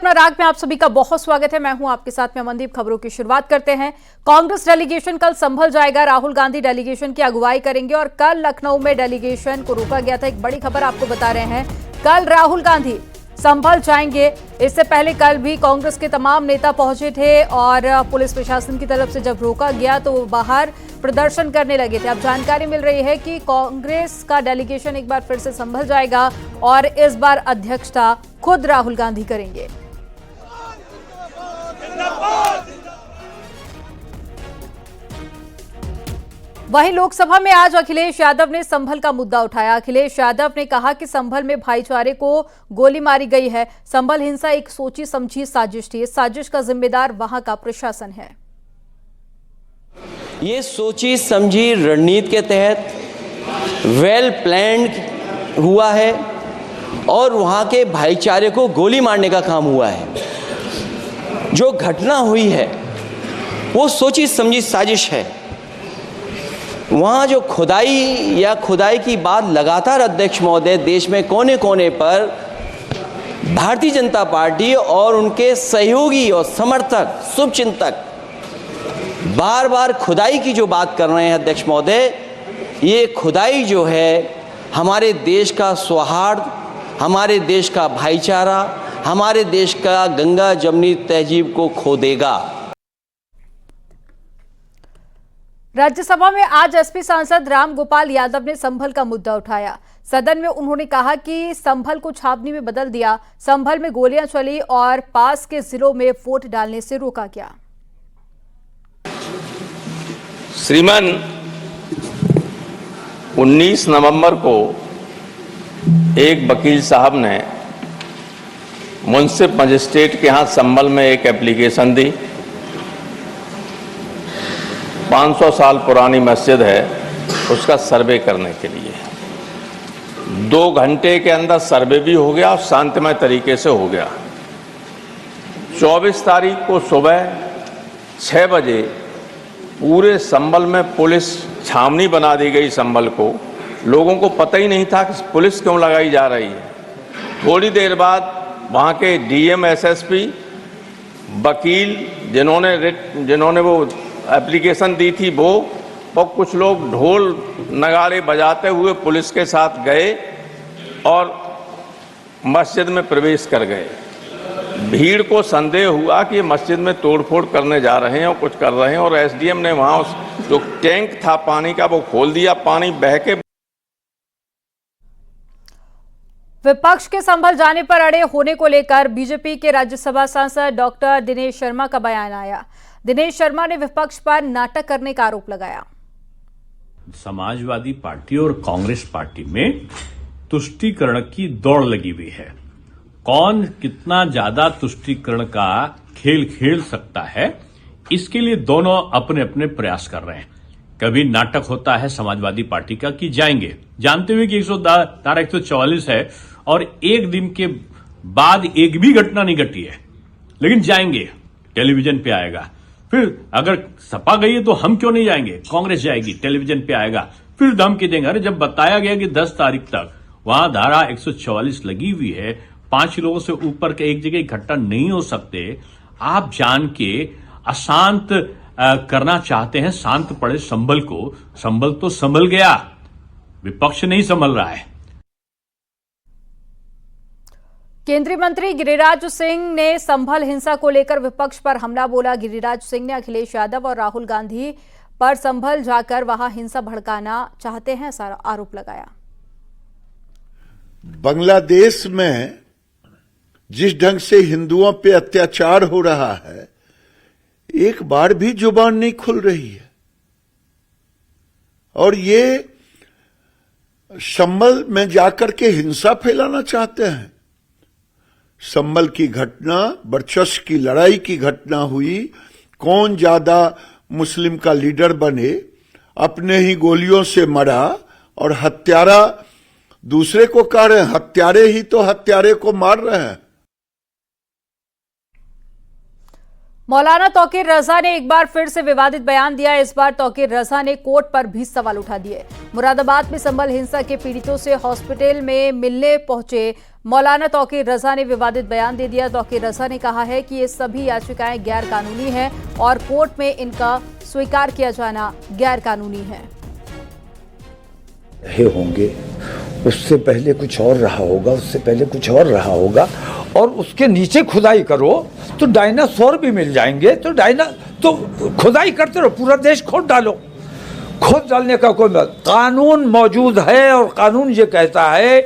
अपना राग में आप सभी का बहुत स्वागत है। मैं हूं आपके साथ में अमनदीप। खबरों की शुरुआत करते हैं। कांग्रेस डेलीगेशन कल संभल जाएगा। राहुल गांधी डेलीगेशन की अगुवाई करेंगे और कल लखनऊ में डेलीगेशन को रोका गया था। एक बड़ी खबर आपको बता रहे हैं, कल राहुल गांधी संभल जाएंगे। इससे पहले कल भी कांग्रेस के तमाम नेता पहुंचे थे और पुलिस प्रशासन की तरफ से जब रोका गया तो वो बाहर प्रदर्शन करने लगे थे। अब जानकारी मिल रही है कि कांग्रेस का डेलीगेशन एक बार फिर से संभल जाएगा और इस बार अध्यक्षता खुद राहुल गांधी करेंगे। वहीं लोकसभा में आज अखिलेश यादव ने संभल का मुद्दा उठाया। अखिलेश यादव ने कहा कि संभल में भाईचारे को गोली मारी गई है। संभल हिंसा एक सोची समझी साजिश थी। इस साजिश का जिम्मेदार वहां का प्रशासन है। ये सोची समझी रणनीति के तहत वेल प्लान्ड हुआ है और वहां के भाईचारे को गोली मारने का काम हुआ है। जो घटना हुई है वो सोची समझी साजिश है। वहाँ जो खुदाई की बात लगातार अध्यक्ष महोदय देश में कोने कोने पर भारतीय जनता पार्टी और उनके सहयोगी और समर्थक शुभचिंतक बार बार खुदाई की जो बात कर रहे हैं अध्यक्ष महोदय, ये खुदाई जो है हमारे देश का सौहार्द, हमारे देश का भाईचारा, हमारे देश का गंगा जमुनी तहजीब को खो देगा। राज्यसभा में आज एसपी सांसद रामगोपाल यादव ने संभल का मुद्दा उठाया। सदन में उन्होंने कहा कि संभल को छावनी में बदल दिया, संभल में गोलियां चली और पास के जिलों में वोट डालने से रोका गया। श्रीमान 19 नवंबर को एक वकील साहब ने मुंसिफ मजिस्ट्रेट के यहाँ संभल में एक एप्लीकेशन दी। 500 साल पुरानी मस्जिद है, उसका सर्वे करने के लिए 2 घंटे के अंदर सर्वे भी हो गया और शांतिमय तरीके से हो गया। 24 तारीख को सुबह 6 बजे पूरे संभल में पुलिस छावनी बना दी गई। संभल को लोगों को पता ही नहीं था कि पुलिस क्यों लगाई जा रही है। थोड़ी देर बाद वहाँ के डीएम, एसएसपी, वकील जिन्होंने वो एप्लीकेशन दी थी वो और कुछ लोग ढोल नगाड़े बजाते हुए पुलिस के साथ गए और मस्जिद में प्रवेश कर गए। भीड़ को संदेह हुआ कि मस्जिद में तोड़फोड़ करने जा रहे हैं और कुछ कर रहे हैं और एसडीएम ने वहां जो टैंक था पानी का वो खोल दिया। पानी बह के विपक्ष के संभल जाने पर अड़े होने को लेकर बीजेपी के राज्यसभा सांसद डॉक्टर दिनेश शर्मा का बयान आया। दिनेश शर्मा ने विपक्ष पर नाटक करने का आरोप लगाया। समाजवादी पार्टी और कांग्रेस पार्टी में तुष्टीकरण की दौड़ लगी हुई है। कौन कितना ज्यादा तुष्टीकरण का खेल खेल सकता है, इसके लिए दोनों अपने अपने प्रयास कर रहे हैं। कभी नाटक होता है समाजवादी पार्टी का कि जाएंगे, जानते हुए कि 144 है और एक दिन के बाद एक भी घटना नहीं घटी है, लेकिन जाएंगे, टेलीविजन पे आएगा। फिर अगर सपा गई है तो हम क्यों नहीं जाएंगे, कांग्रेस जाएगी, टेलीविजन पे आएगा, फिर धमकी देंगे। अरे जब बताया गया कि 10 तारीख तक वहां धारा 144 लगी हुई है, 5 लोगों से ऊपर के एक जगह इकट्ठा नहीं हो सकते, आप जान के अशांत करना चाहते हैं शांत पड़े संभल को। संभल तो संभल गया, विपक्ष नहीं संभल रहा है। केंद्रीय मंत्री गिरिराज सिंह ने संभल हिंसा को लेकर विपक्ष पर हमला बोला। गिरिराज सिंह ने अखिलेश यादव और राहुल गांधी पर संभल जाकर वहां हिंसा भड़काना चाहते हैं ऐसा आरोप लगाया। बांग्लादेश में जिस ढंग से हिंदुओं पे अत्याचार हो रहा है, एक बार भी जुबान नहीं खुल रही है और ये संभल में जाकर के हिंसा फैलाना चाहते हैं। संभल की घटना वर्चस्व की लड़ाई की घटना हुई। कौन ज्यादा मुस्लिम का लीडर बने, अपने ही गोलियों से मरा और हत्यारा दूसरे को कह रहे हैं। हत्यारे ही तो हत्यारे को मार रहे हैं। मौलाना तौकीर रजा ने एक बार फिर से विवादित बयान दिया। इस बार तौकीर रजा ने कोर्ट पर भी सवाल उठा दिए। मुरादाबाद में संभल हिंसा के पीड़ितों से हॉस्पिटल में मिलने पहुंचे मौलाना तौकीर रजा ने विवादित बयान दे दिया। तौकीर रजा ने कहा है कि ये सभी याचिकाएं गैर कानूनी हैं और कोर्ट में इनका स्वीकार किया जाना गैर कानूनी है। होंगे, उससे पहले कुछ और रहा होगा, उससे पहले कुछ और रहा होगा, और उसके नीचे खुदाई करो तो डायनासोर भी मिल जाएंगे। तो खुदाई करते रहो, पूरा देश खोद डालो। खोद डालने का कोई कानून मौजूद है, और कानून ये कहता है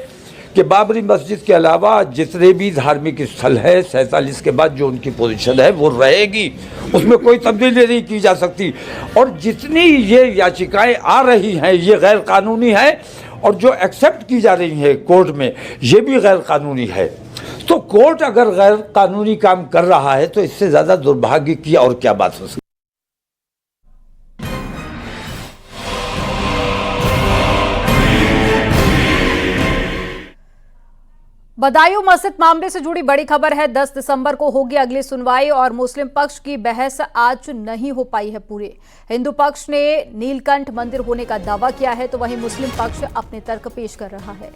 कि बाबरी मस्जिद के अलावा जितने भी धार्मिक स्थल है 47 के बाद जो उनकी पोजीशन है वो रहेगी, उसमें कोई तब्दीली नहीं की जा सकती। और जितनी ये याचिकाएं आ रही हैं ये गैर कानूनी है, और जो एक्सेप्ट की जा रही है कोर्ट में ये भी गैर कानूनी है। तो कोर्ट अगर गैर कानूनी काम कर रहा है तो इससे ज़्यादा दुर्भाग्य की और क्या बात हो सकती। बदायूं मस्जिद मामले से जुड़ी बड़ी खबर है। 10 दिसंबर को होगी अगली सुनवाई और मुस्लिम पक्ष की बहस आज नहीं हो पाई है पूरी। हिंदू पक्ष ने नीलकंठ मंदिर होने का दावा किया है तो वहीं मुस्लिम पक्ष अपने तर्क पेश कर रहा है।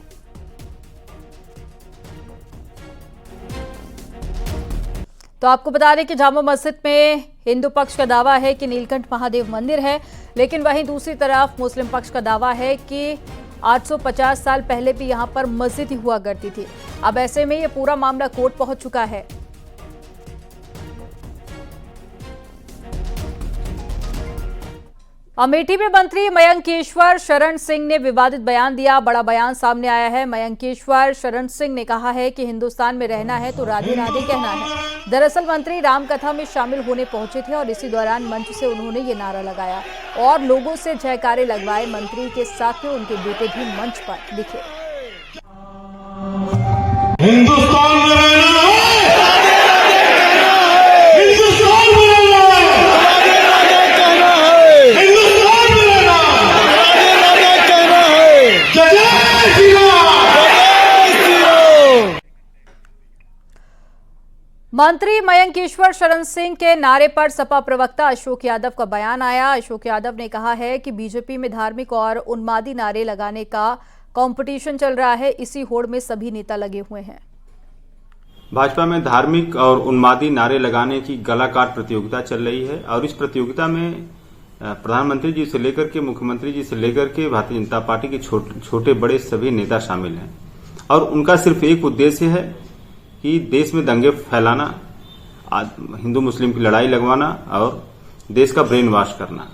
तो आपको बता दें कि जामा मस्जिद में हिंदू पक्ष का दावा है कि नीलकंठ महादेव मंदिर है, लेकिन वहीं दूसरी तरफ मुस्लिम पक्ष का दावा है कि 850 साल पहले भी यहां पर मस्जिद ही हुआ करती थी। अब ऐसे में यह पूरा मामला कोर्ट पहुंच चुका है। अमेठी में मंत्री मयंकेश्वर शरण सिंह ने विवादित बयान दिया। बड़ा बयान सामने आया है। मयंकेश्वर शरण सिंह ने कहा है कि हिंदुस्तान में रहना है तो राधे राधे कहना है। दरअसल मंत्री रामकथा में शामिल होने पहुंचे थे और इसी दौरान मंच से उन्होंने ये नारा लगाया और लोगों से जयकारे लगवाए। मंत्री के साथ में उनके बेटे भी मंच पर दिखे। हिंदुस्तान में रहना है, हिंदुस्तान में रहना है, हिंदुस्तान में रहना है। जय श्री राम। मंत्री मयंकेश्वर शरण सिंह के नारे पर सपा प्रवक्ता अशोक यादव का बयान आया। अशोक यादव ने कहा है कि बीजेपी में धार्मिक और उन्मादी नारे लगाने का कंपटीशन चल रहा है, इसी होड़ में सभी नेता लगे हुए हैं। भाजपा में धार्मिक और उन्मादी नारे लगाने की गलाकाट प्रतियोगिता चल रही है और इस प्रतियोगिता में प्रधानमंत्री जी से लेकर के मुख्यमंत्री जी से लेकर के भारतीय जनता पार्टी के छोटे बड़े सभी नेता शामिल हैं और उनका सिर्फ एक उद्देश्य है कि देश में दंगे फैलाना, हिंदू मुस्लिम की लड़ाई लगवाना और देश का ब्रेन वॉश करना।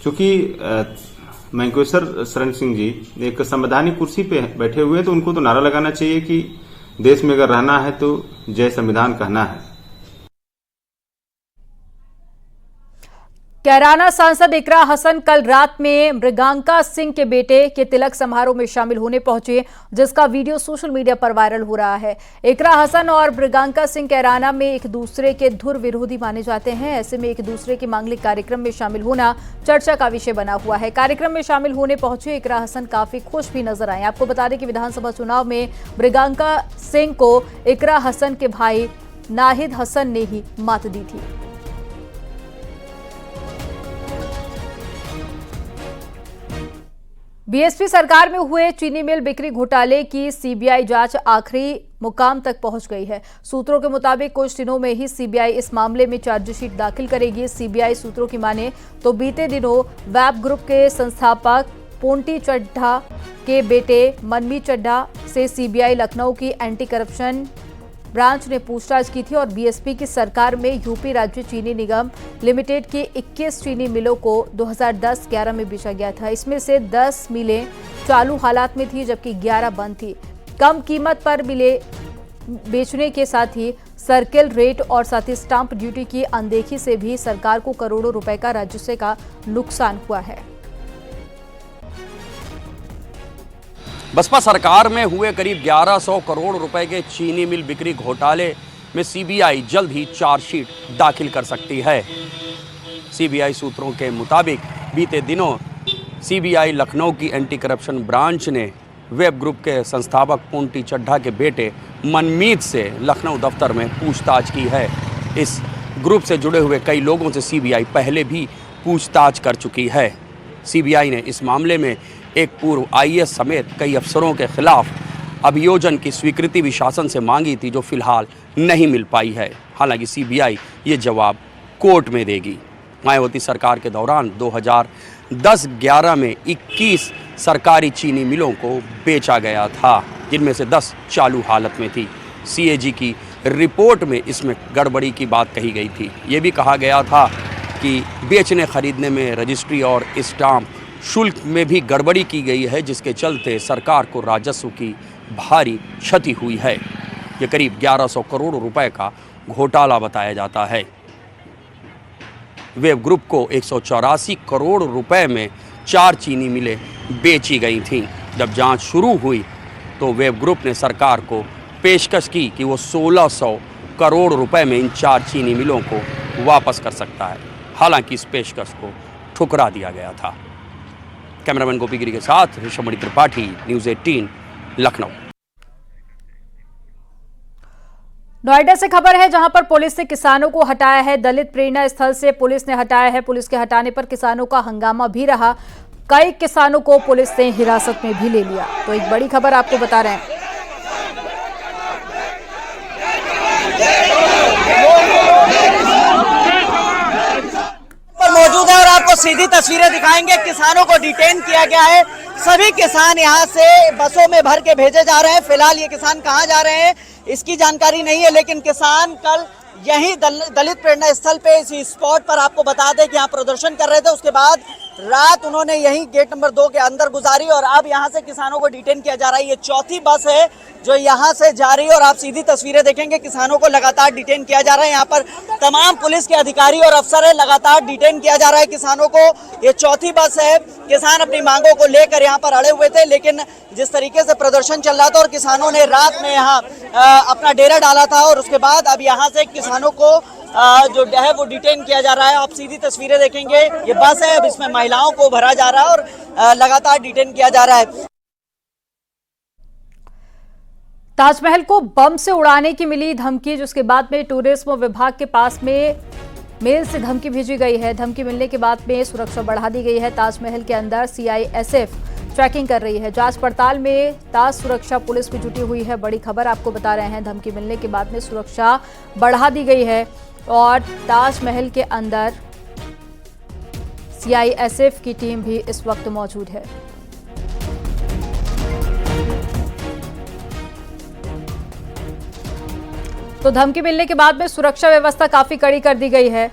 चूंकि मयंकेश्वर शरण सिंह जी एक संवैधानिक कुर्सी पे बैठे हुए हैं तो उनको तो नारा लगाना चाहिए कि देश में अगर रहना है तो जय संविधान कहना है। कैराना सांसद इकरा हसन कल रात में मृगांका सिंह के बेटे के तिलक समारोह में शामिल होने पहुंचे, जिसका वीडियो सोशल मीडिया पर वायरल हो रहा है। इकरा हसन और मृगांका सिंह कैराना में एक दूसरे के धुर विरोधी माने जाते हैं। ऐसे में एक दूसरे के मांगलिक कार्यक्रम में शामिल होना चर्चा का विषय बना हुआ है। कार्यक्रम में शामिल होने पहुंचे इकरा हसन काफी खुश भी नजर आए। आपको बता दें कि विधानसभा चुनाव में मृगांका सिंह को इकरा हसन के भाई नाहिद हसन ने ही मात दी थी। बीएसपी सरकार में हुए चीनी मिल बिक्री घोटाले की सीबीआई जांच आखिरी मुकाम तक पहुंच गई है। सूत्रों के मुताबिक कुछ दिनों में ही सीबीआई इस मामले में चार्जशीट दाखिल करेगी। सीबीआई सूत्रों की माने तो बीते दिनों वेब ग्रुप के संस्थापक पोंटी चड्ढा के बेटे मनमीत चड्ढा से सीबीआई लखनऊ की एंटी करप्शन ब्रांच ने पूछताछ की थी और बीएसपी की सरकार में यूपी राज्य चीनी निगम लिमिटेड की 21 चीनी मिलों को 2010-11 में बेचा गया था। इसमें से 10 मिलें चालू हालात में थी जबकि 11 बंद थी। कम कीमत पर मिलें बेचने के साथ ही सर्किल रेट और साथ ही स्टाम्प ड्यूटी की अनदेखी से भी सरकार को करोड़ों रुपए का राजस्व का नुकसान हुआ है। बसपा सरकार में हुए करीब 1100 करोड़ रुपए के चीनी मिल बिक्री घोटाले में सीबीआई जल्द ही चार्जशीट दाखिल कर सकती है। सीबीआई सूत्रों के मुताबिक बीते दिनों सीबीआई लखनऊ की एंटी करप्शन ब्रांच ने वेब ग्रुप के संस्थापक पोंटी चड्ढा के बेटे मनमीत से लखनऊ दफ्तर में पूछताछ की है। इस ग्रुप से जुड़े हुए कई लोगों से सीबीआई पहले भी पूछताछ कर चुकी है। सीबीआई ने इस मामले में एक पूर्व आईएएस समेत कई अफसरों के खिलाफ अभियोजन की स्वीकृति भी शासन से मांगी थी, जो फिलहाल नहीं मिल पाई है। हालांकि सीबीआई ये जवाब कोर्ट में देगी। मायावती सरकार के दौरान 2010-11 में 21 सरकारी चीनी मिलों को बेचा गया था, जिनमें से 10 चालू हालत में थी। सीएजी की रिपोर्ट में इसमें गड़बड़ी की बात कही गई थी। ये भी कहा गया था कि बेचने खरीदने में रजिस्ट्री और स्टाम्प शुल्क में भी गड़बड़ी की गई है, जिसके चलते सरकार को राजस्व की भारी क्षति हुई है। ये करीब 1100 करोड़ रुपए का घोटाला बताया जाता है। वेब ग्रुप को 184 करोड़ रुपए में 4 चीनी मिलें बेची गई थीं। जब जांच शुरू हुई तो वेब ग्रुप ने सरकार को पेशकश की कि वो 1600 करोड़ रुपए में इन 4 चीनी मिलों को वापस कर सकता है। हालांकि इस पेशकश को ठुकरा दिया गया था। कैमरामैन गोपीगिरी के साथ ऋषभ त्रिपाठी, न्यूज़ 18, लखनऊ। नोएडा से खबर है, जहां पर पुलिस ने किसानों को हटाया है। दलित प्रेरणा स्थल से पुलिस ने हटाया है। पुलिस के हटाने पर किसानों का हंगामा भी रहा। कई किसानों को पुलिस ने हिरासत में भी ले लिया। तो एक बड़ी खबर आपको बता रहे हैं। मौजूद है और आपको सीधी तस्वीरें दिखाएंगे। किसानों को डिटेन किया गया है। सभी किसान यहां से बसों में भर के भेजे जा रहे हैं। फिलहाल ये किसान कहां जा रहे हैं इसकी जानकारी नहीं है, लेकिन किसान कल यही दलित प्रेरणा स्थल पे इसी स्पॉट पर आपको बता दें कि यहाँ प्रदर्शन कर रहे थे। उसके बाद रात उन्होंने यही गेट नंबर 2 के अंदर गुजारी और अब यहाँ से किसानों को डिटेन किया जा रहा है। ये चौथी बस है जो यहाँ से जा रही है और आप सीधी तस्वीरें देखेंगे। किसानों को लगातार डिटेन किया जा रहा है। यहाँ पर तमाम पुलिस के अधिकारी और अफसर है, लगातार डिटेन किया जा रहा है किसानों को। ये चौथी बस है। किसान अपनी मांगों को लेकर यहाँ पर अड़े हुए थे, लेकिन जिस तरीके से प्रदर्शन चल रहा था और किसानों ने रात में यहाँ अपना डेरा डाला था और उसके बाद अब यहाँ से किसानों को जो है वो डिटेन किया जा रहा है। आप सीधी तस्वीरें देखेंगे। ये बस है, अब इसमें महिलाओं को भरा जा रहा है और लगातार डिटेन किया जा रहा है। ताजमहल को बम से उड़ाने की मिली धमकी, जिसके बाद में टूरिज्म विभाग के पास में मेल से धमकी भेजी गई है। धमकी मिलने के बाद में सुरक्षा बढ़ा दी गई है। ताजमहल के अंदर CISF ट्रैकिंग कर रही है। जांच पड़ताल में ताज सुरक्षा पुलिस भी जुटी हुई है। बड़ी खबर आपको बता रहे हैं। धमकी मिलने के बाद में सुरक्षा बढ़ा दी गई है और ताजमहल के अंदर CISF की टीम भी इस वक्त मौजूद है। तो धमकी मिलने के बाद में सुरक्षा व्यवस्था काफी कड़ी कर दी गई है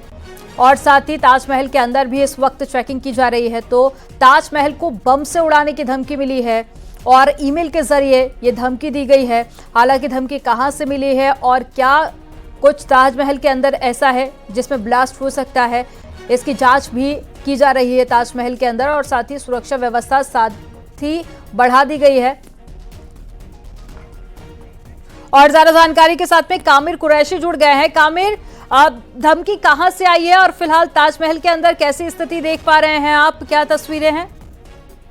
और साथ ही ताजमहल के अंदर भी इस वक्त चेकिंग की जा रही है। तो ताजमहल को बम से उड़ाने की धमकी मिली है और ईमेल के जरिए ये धमकी दी गई है। हालांकि धमकी कहां से मिली है और क्या कुछ ताजमहल के अंदर ऐसा है जिसमें ब्लास्ट हो सकता है, इसकी जांच भी की जा रही है ताजमहल के अंदर और साथ ही सुरक्षा व्यवस्था साथ ही बढ़ा दी गई है। और ज्यादा जानकारी के साथ में कामिर कुरैशी जुड़ गए हैं। कामिर, धमकी कहां से आई है और फिलहाल ताजमहल के अंदर कैसी स्थिति देख पा रहे हैं आप, क्या तस्वीरें हैं?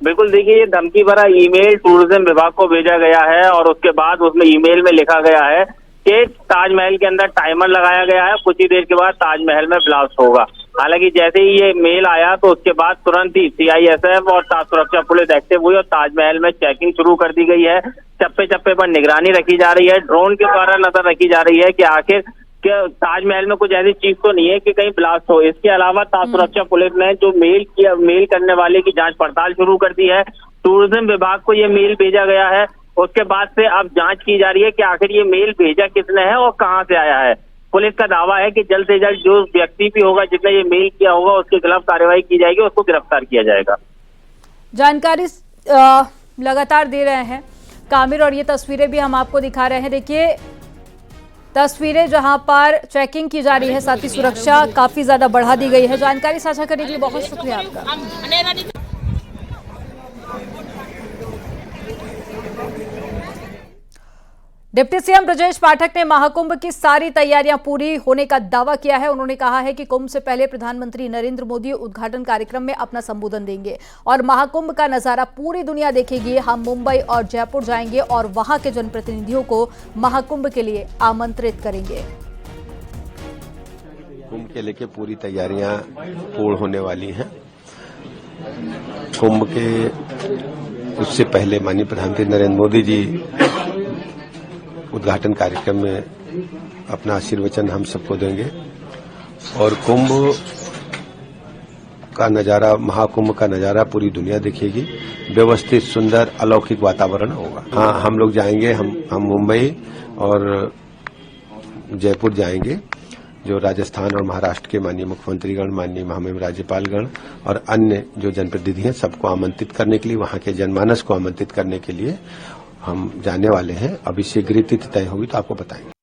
बिल्कुल, देखिए ये धमकी भरा ईमेल टूरिज्म विभाग को भेजा गया है और उसके बाद उसमें ईमेल में लिखा गया है कि ताजमहल के अंदर टाइमर लगाया गया है, कुछ ही देर के बाद ताजमहल में ब्लास्ट होगा। हालांकि जैसे ही ये मेल आया तो उसके बाद तुरंत ही CISF और ताज सुरक्षा पुलिस एक्टिव हुई और ताजमहल में चेकिंग शुरू कर दी गई है। चप्पे चप्पे पर निगरानी रखी जा रही है, ड्रोन के द्वारा नजर रखी जा रही है कि आखिर ताजमहल में कुछ ऐसी चीज तो नहीं है कि कहीं ब्लास्ट हो। इसके अलावा ताज सुरक्षा पुलिस ने जो मेल करने वाले की जांच पड़ताल शुरू कर दी है। टूरिज्म विभाग को ये मेल भेजा गया है। उसके बाद से अब जांच की जा रही है कि आखिर ये मेल भेजा किसने है और कहां से आया है। पुलिस का दावा है कि जल्द से जल्द जो व्यक्ति भी होगा जिसने ये मेल किया होगा उसके खिलाफ कार्रवाई की जाएगी, उसको गिरफ्तार किया जाएगा। जानकारी लगातार दे रहे हैं कामिर और ये तस्वीरें भी हम आपको दिखा रहे हैं। देखिए तस्वीरें जहां पर चेकिंग की जा रही है, साथ ही सुरक्षा काफी ज्यादा बढ़ा दी गई है। जानकारी साझा करने के लिए बहुत शुक्रिया आपका। डिप्टी सीएम ब्रजेश पाठक ने महाकुंभ की सारी तैयारियां पूरी होने का दावा किया है। उन्होंने कहा है कि कुंभ से पहले प्रधानमंत्री नरेंद्र मोदी उद्घाटन कार्यक्रम में अपना संबोधन देंगे और महाकुंभ का नजारा पूरी दुनिया देखेगी। हम मुंबई और जयपुर जाएंगे और वहां के जनप्रतिनिधियों को महाकुंभ के लिए आमंत्रित करेंगे। कुंभ के लेके पूरी तैयारियां पूर्ण होने वाली हैं। कुंभ के उससे पहले माननीय प्रधानमंत्री नरेंद्र मोदी जी उद्घाटन कार्यक्रम में अपना आशीर्वचन हम सबको देंगे और कुंभ का नजारा, महाकुंभ का नजारा पूरी दुनिया देखेगी। व्यवस्थित, सुंदर, अलौकिक वातावरण होगा। हाँ, हम लोग जाएंगे, हम मुंबई और जयपुर जाएंगे, जो राजस्थान और महाराष्ट्र के माननीय मुख्यमंत्रीगण, माननीय महामहिम राज्यपालगण और अन्य जो जनप्रतिनिधि हैं, सबको आमंत्रित करने के लिए, वहां के जनमानस को आमंत्रित करने के लिए हम जाने वाले हैं। अभी शीघ्र तिथि तय होगी तो आपको बताएंगे।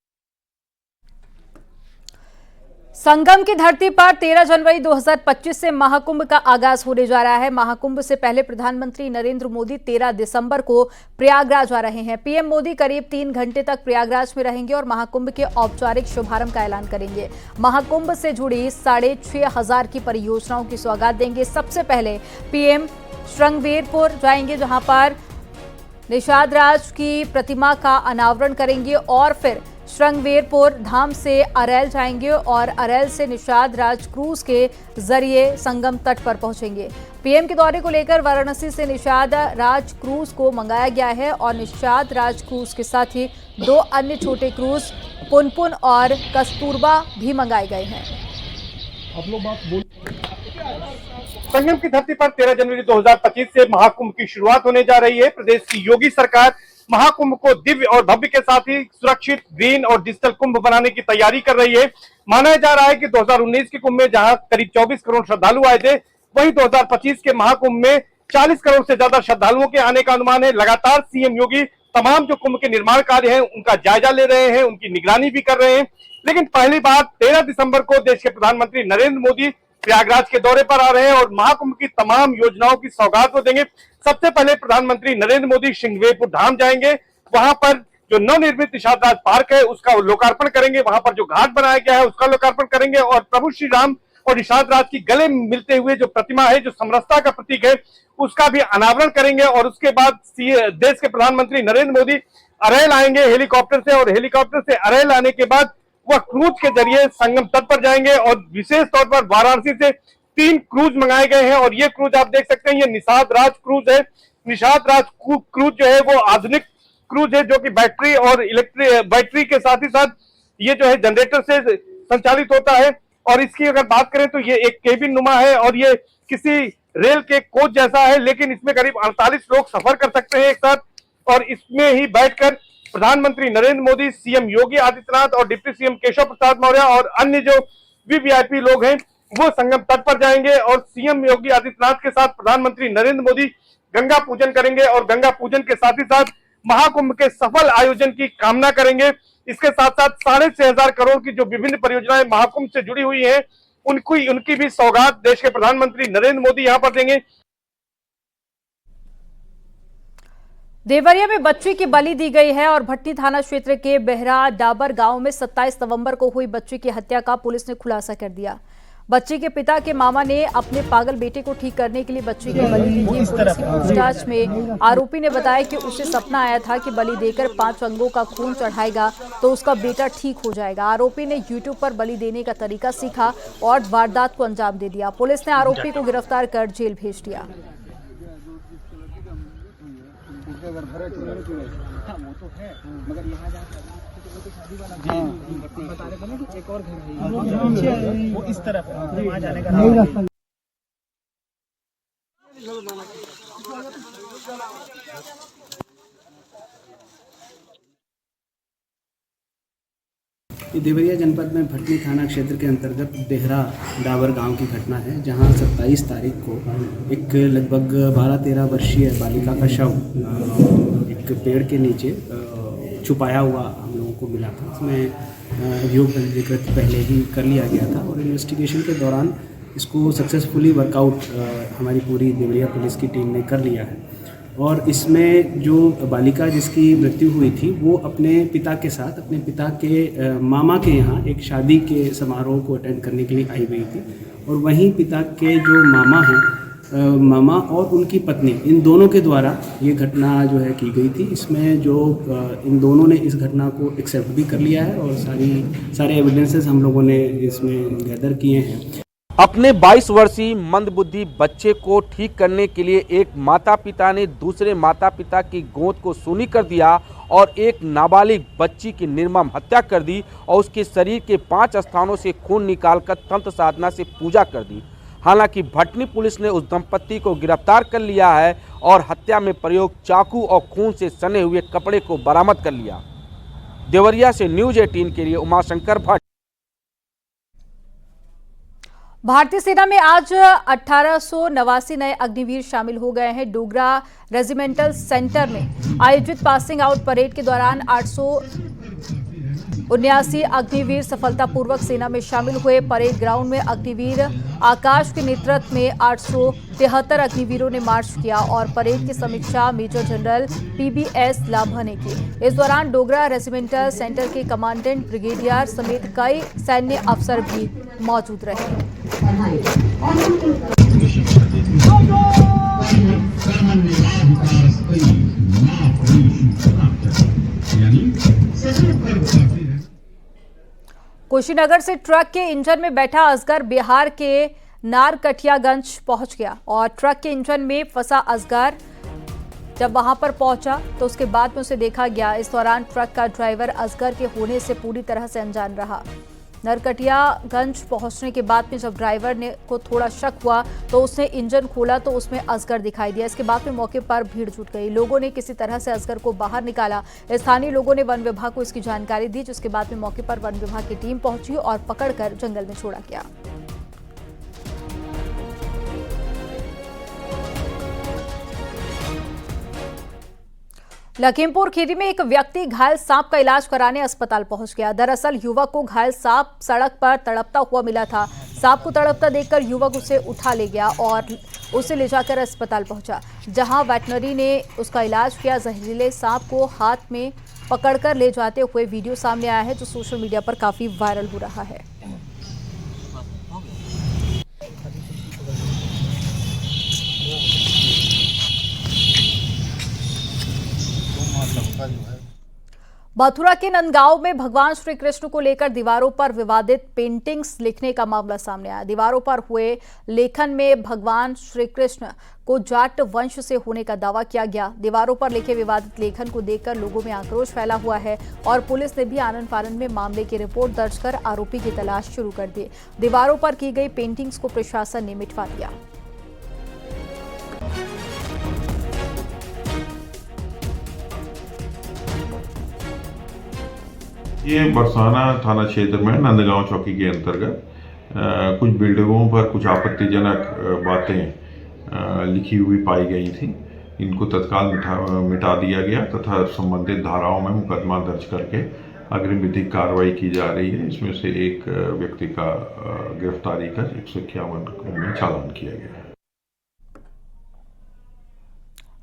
संगम की धरती पर 13 जनवरी 2025 से महाकुंभ का आगाज होने जा रहा है। महाकुंभ से पहले प्रधानमंत्री नरेंद्र मोदी 13 दिसंबर को प्रयागराज आ रहे हैं। पीएम मोदी करीब 3 घंटे तक प्रयागराज में रहेंगे और महाकुंभ के औपचारिक शुभारंभ का ऐलान करेंगे। महाकुंभ से जुड़ी 6,500 की परियोजनाओं की सौगात देंगे। सबसे पहले पीएम श्रृंगवेरपुर जाएंगे, जहां पर निषाद राज की प्रतिमा का अनावरण करेंगे और फिर श्रृंगवेरपुर धाम से अरैल जाएंगे और अरैल से निषाद राज क्रूज के जरिए संगम तट पर पहुंचेंगे। पीएम के दौरे को लेकर वाराणसी से निषाद राज क्रूज को मंगाया गया है और निषाद राज क्रूज के साथ ही 2 अन्य छोटे क्रूज पुनपुन और कस्तूरबा भी मंगाए गए हैं। संगम की धरती पर 13 जनवरी 2025 से महाकुंभ की शुरुआत होने जा रही है। प्रदेश की योगी सरकार महाकुंभ को दिव्य और भव्य के साथ ही सुरक्षित, ग्रीन और डिजिटल कुंभ बनाने की तैयारी कर रही है। माना जा रहा है कि 2019 के कुंभ में जहां करीब 24 करोड़ श्रद्धालु आए थे, वहीं 2025 के महाकुंभ में 40 करोड़ से ज्यादा श्रद्धालुओं के आने का अनुमान है। लगातार सीएम योगी तमाम जो कुंभ के निर्माण कार्य हैं उनका जायजा ले रहे हैं, उनकी निगरानी भी कर रहे हैं। लेकिन पहली बार 13 दिसंबर को देश के प्रधानमंत्री नरेंद्र मोदी प्रयागराज के दौरे पर आ रहे हैं और महाकुंभ की तमाम योजनाओं की सौगात वो देंगे। सबसे पहले प्रधानमंत्री नरेंद्र मोदी श्रृंगवेरपुर धाम जाएंगे, वहां पर जो नवनिर्मित निषाद राज पार्क है उसका लोकार्पण करेंगे, वहां पर जो घाट बनाया गया है उसका लोकार्पण करेंगे और प्रभु श्री राम और निषाद राज की गले मिलते हुए जो प्रतिमा है, जो समरसता का प्रतीक है, उसका भी अनावरण करेंगे। और उसके बाद देश के प्रधानमंत्री नरेंद्र मोदी अरैल आएंगे हेलीकॉप्टर से और हेलीकॉप्टर से अरैल आने के बाद वह क्रूज के जरिए संगम तट पर जाएंगे और विशेष तौर पर वाराणसी से 3 क्रूज मंगाए गए हैं और ये क्रूज आप देख सकते हैं, ये निषाद राज क्रूज है। निषाद राज क्रूज जो है वो आधुनिक क्रूज है, जो कि बैटरी और बैटरी के साथ ही साथ ये जो है जनरेटर से संचालित होता है। और इसकी अगर बात करें तो ये एक केबिन नुमा है और ये किसी रेल के कोच जैसा है, लेकिन इसमें करीब 48 लोग सफर कर सकते हैं एक साथ। और इसमें ही बैठकर प्रधानमंत्री नरेंद्र मोदी, सीएम योगी आदित्यनाथ और डिप्टी सीएम केशव प्रसाद मौर्य और अन्य जो वीवीआईपी लोग हैं वो संगम तट पर जाएंगे और सीएम योगी आदित्यनाथ के साथ प्रधानमंत्री नरेंद्र मोदी गंगा पूजन करेंगे और गंगा पूजन के साथ ही साथ महाकुंभ के सफल आयोजन की कामना करेंगे। इसके साथ साथ 6,500 करोड़ की जो विभिन्न परियोजनाएं महाकुंभ से जुड़ी हुई हैं उनकी भी सौगात देश के प्रधानमंत्री नरेंद्र मोदी यहां पर देंगे। देवरिया में बच्ची की बलि दी गई है और भट्टी थाना क्षेत्र के बेहरा डाबर गांव में 27 नवंबर को हुई बच्ची की हत्या का पुलिस ने खुलासा कर दिया। बच्ची के पिता के मामा ने अपने पागल बेटे को ठीक करने के लिए बच्ची की बलि दी थी। पुलिस की पूछताछ में आरोपी ने बताया कि उसे सपना आया था कि बलि देकर 5 अंगों का खून चढ़ाएगा तो उसका बेटा ठीक हो जाएगा। आरोपी ने यूट्यूब पर बलि देने का तरीका सीखा और वारदात को अंजाम दे दिया। पुलिस ने आरोपी को गिरफ्तार कर जेल भेज दिया। अगर भरे हाँ वो तो है, मगर यहाँ बता रहे थे ना कि एक और घर है वो इस तरफ है, वहाँ जाने का ये देवरिया जनपद में भटनी थाना क्षेत्र के अंतर्गत बेहरा डाबर गांव की घटना है, जहां 27 तारीख को एक लगभग 12-13 वर्षीय बालिका का शव एक पेड़ के नीचे छुपाया हुआ हम लोगों को मिला था। इसमें अभियोग पंजीकृत पहले ही कर लिया गया था और इन्वेस्टिगेशन के दौरान इसको सक्सेसफुली वर्कआउट हमारी पूरी देवरिया पुलिस की टीम ने कर लिया है। और इसमें जो बालिका जिसकी मृत्यु हुई थी वो अपने पिता के साथ अपने पिता के मामा के यहाँ एक शादी के समारोह को अटेंड करने के लिए आई हुई थी और वहीं पिता के जो मामा हैं, मामा और उनकी पत्नी, इन दोनों के द्वारा ये घटना जो है की गई थी। इसमें जो इन दोनों ने इस घटना को एक्सेप्ट भी कर लिया है और सारे एविडेंसेस हम लोगों ने इसमें गैदर किए हैं। अपने 22 वर्षीय मंदबुद्धि बच्चे को ठीक करने के लिए एक माता पिता ने दूसरे माता पिता की गोद को सूनी कर दिया और एक नाबालिग बच्ची की निर्मम हत्या कर दी और उसके शरीर के 5 स्थानों से खून निकालकर तंत्र साधना से पूजा कर दी। हालांकि भटनी पुलिस ने उस दंपत्ति को गिरफ्तार कर लिया है और हत्या में प्रयोग चाकू और खून से सने हुए कपड़े को बरामद कर लिया। देवरिया से न्यूज 18 के लिए उमाशंकर भट्ट। भारतीय सेना में आज 1889 नए अग्निवीर शामिल हो गए हैं। डोगरा रेजिमेंटल सेंटर में आयोजित पासिंग आउट परेड के दौरान 879 अग्निवीर सफलतापूर्वक सेना में शामिल हुए। परेड ग्राउंड में अग्निवीर आकाश के नेतृत्व में 873 अग्निवीरों ने मार्च किया और परेड की समीक्षा मेजर जनरल PBS लांभा ने की। इस दौरान डोगरा रेजिमेंटल सेंटर के कमांडेंट ब्रिगेडियर समेत कई सैन्य अफसर भी मौजूद रहे। कुशीनगर से ट्रक के इंजन में बैठा असगर बिहार के नारकटियागंज पहुंच गया और ट्रक के इंजन में फंसा असगर जब वहां पर पहुंचा तो उसके बाद में उसे देखा गया। इस दौरान ट्रक का ड्राइवर असगर के होने से पूरी तरह से अनजान रहा। नरकटियागंज पहुंचने के बाद में जब ड्राइवर को थोड़ा शक हुआ तो उसने इंजन खोला तो उसमें असगर दिखाई दिया। इसके बाद में मौके पर भीड़ जुट गई। लोगों ने किसी तरह से असगर को बाहर निकाला। स्थानीय लोगों ने वन विभाग को इसकी जानकारी दी, जिसके बाद में मौके पर वन विभाग की टीम पहुंची और पकड़कर जंगल में छोड़ा गया। लखीमपुर खीरी में एक व्यक्ति घायल सांप का इलाज कराने अस्पताल पहुंच गया। दरअसल युवक को घायल सांप सड़क पर तड़पता हुआ मिला था। सांप को तड़पता देखकर युवक उसे उठा ले गया और उसे ले जाकर अस्पताल पहुंचा, जहां वेटनरी ने उसका इलाज किया। जहरीले सांप को हाथ में पकड़कर ले जाते हुए वीडियो सामने आया है, जो सोशल मीडिया पर काफी वायरल हो रहा है। मथुरा के नंदगांव में भगवान श्री कृष्ण को लेकर दीवारों पर विवादित पेंटिंग्स लिखने का मामला सामने आया। दीवारों पर हुए लेखन में भगवान श्री कृष्ण को जाट वंश से होने का दावा किया गया। दीवारों पर लिखे विवादित लेखन को देखकर लोगों में आक्रोश फैला हुआ है और पुलिस ने भी आनन फानन में मामले की रिपोर्ट दर्ज कर आरोपी की तलाश शुरू कर दी। दीवारों पर की गई पेंटिंग्स को प्रशासन ने मिटवा दिया। ये बरसाना थाना क्षेत्र में नंदगांव चौकी के अंतर्गत कुछ बिल्डिंगों पर कुछ आपत्तिजनक बातें लिखी हुई पाई गई थी। इनको तत्काल मिटा दिया गया तथा संबंधित धाराओं में मुकदमा दर्ज करके अग्रिम विधिक कार्रवाई की जा रही है। इसमें से एक व्यक्ति का गिरफ्तारी कर 151 में चालान किया गया है।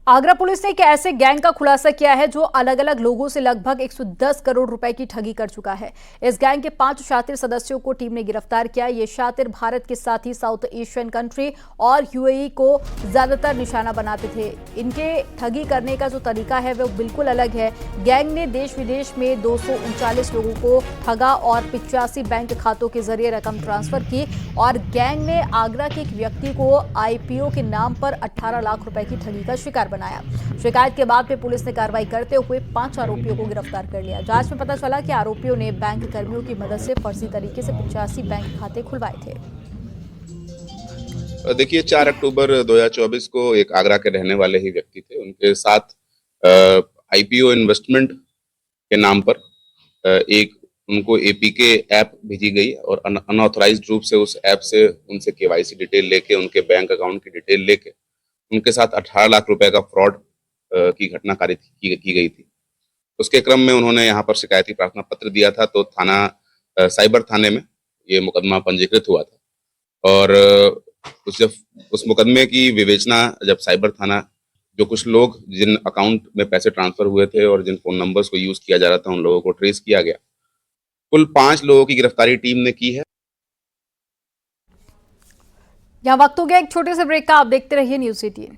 आगरा पुलिस ने एक ऐसे गैंग का खुलासा किया है जो अलग अलग लोगों से लगभग 110 करोड़ रुपए की ठगी कर चुका है। इस गैंग के 5 शातिर सदस्यों को टीम ने गिरफ्तार किया। ये शातिर भारत के साथ ही साउथ एशियन कंट्री और यूएई को ज्यादातर निशाना बनाते थे। इनके ठगी करने का जो तरीका है वो बिल्कुल अलग है। गैंग ने देश विदेश में 239 लोगों को ठगा और 85 बैंक खातों के जरिए रकम ट्रांसफर की और गैंग ने आगरा के एक व्यक्ति को IPO के नाम पर 18 लाख रुपए की ठगी का शिकार बनाया। शिकायत के बाद में पुलिस ने कार्रवाई करते हुए 5 आरोपियों को गिरफ्तार कर लिया। जांच में पता चला कि आरोपियों ने बैंक कर्मियों की मदद से फर्जी तरीके से 85 बैंक खाते खुलवाए थे। देखिए 4 अक्टूबर 2024 को एक आगरा के रहने वाले ही व्यक्ति थे। उनके साथ IPO इन्वेस्टमेंट के नाम पर एक उनको APK ऐप भेजी गई और अनऑथराइज्ड रूप से उस ऐप से उनसे KYC डिटेल लेके उनके बैंक अकाउंट की डिटेल लेके उनके साथ 18 लाख रुपए का फ्रॉड की घटना कारित की गई थी। उसके क्रम में उन्होंने यहाँ पर शिकायती प्रार्थना पत्र दिया था, तो थाना साइबर थाने में ये मुकदमा पंजीकृत हुआ था और उस मुकदमे की विवेचना जब साइबर थाना जो कुछ लोग जिन अकाउंट में पैसे ट्रांसफर हुए थे और जिन फोन नंबर्स को यूज किया जा रहा था उन लोगों को ट्रेस किया गया। कुल 5 लोगों की गिरफ्तारी टीम ने की है। यहाँ वक्त हो गया एक छोटे से ब्रेक का। आप देखते रहिए न्यूज़ 18।